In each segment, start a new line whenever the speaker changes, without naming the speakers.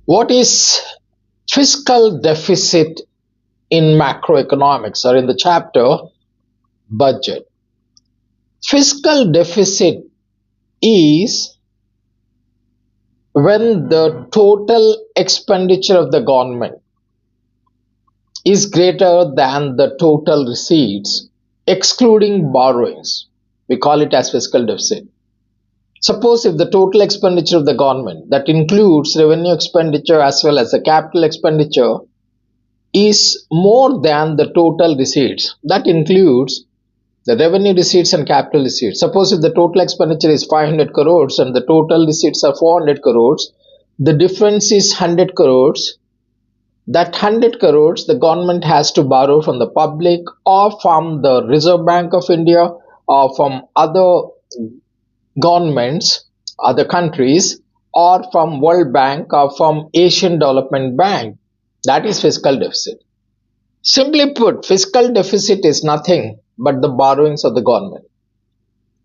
What is fiscal deficit in macroeconomics, or in the chapter budget? Fiscal deficit is when the total expenditure of the government is greater than the total receipts, excluding borrowings. We call it as fiscal deficit. Suppose if the total expenditure of the government, that includes revenue expenditure as well as the capital expenditure, is more than the total receipts, that includes the revenue receipts and capital receipts. Suppose if the total expenditure is 500 crores and the total receipts are 400 crores, the difference is 100 crores. That 100 crores the government has to borrow from the public or from the Reserve Bank of India or from other governments, other countries, or from World Bank or from Asian Development Bank. That is fiscal deficit. Simply put, fiscal deficit is nothing but the borrowings of the government,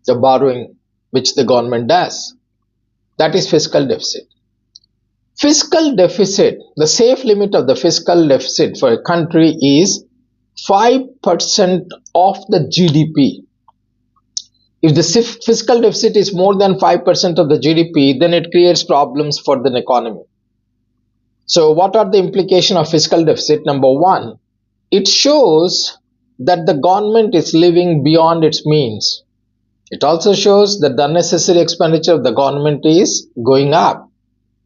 the borrowing which the government does. That is fiscal deficit. Fiscal deficit, the safe limit of the fiscal deficit for a country is 5% of the GDP. If the fiscal deficit is more than 5% of the GDP, then it creates problems for the economy. So what are the implications of fiscal deficit? Number one, it shows that the government is living beyond its means. It also shows that the unnecessary expenditure of the government is going up.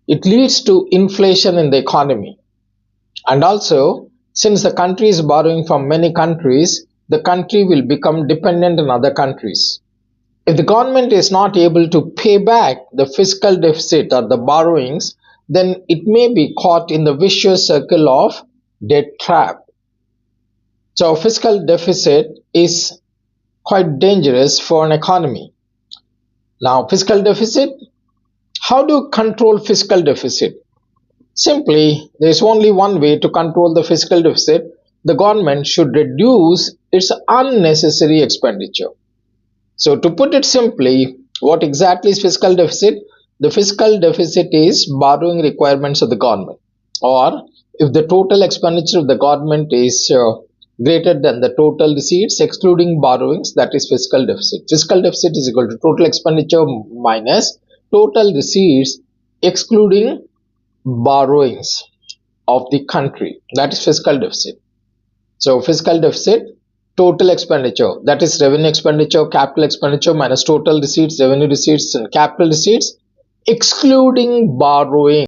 It leads to inflation in the economy. And also, since the country is borrowing from many countries, the country will become dependent on other countries. If the government is not able to pay back the fiscal deficit or the borrowings, then it may be caught in the vicious circle of debt trap. So fiscal deficit is quite dangerous for an economy. Now, fiscal deficit, how do you control fiscal deficit? Simply, there is only one way to control the fiscal deficit. The government should reduce its unnecessary expenditure. So to put it simply, what exactly is fiscal deficit? The fiscal deficit is borrowing requirements of the government, or if the total expenditure of the government is greater than the total receipts excluding borrowings, that is fiscal deficit. Fiscal deficit is equal to total expenditure minus total receipts excluding borrowings of the country. That is fiscal deficit. So fiscal deficit, total expenditure, that is revenue expenditure, capital expenditure minus total receipts, revenue receipts and capital receipts excluding borrowing.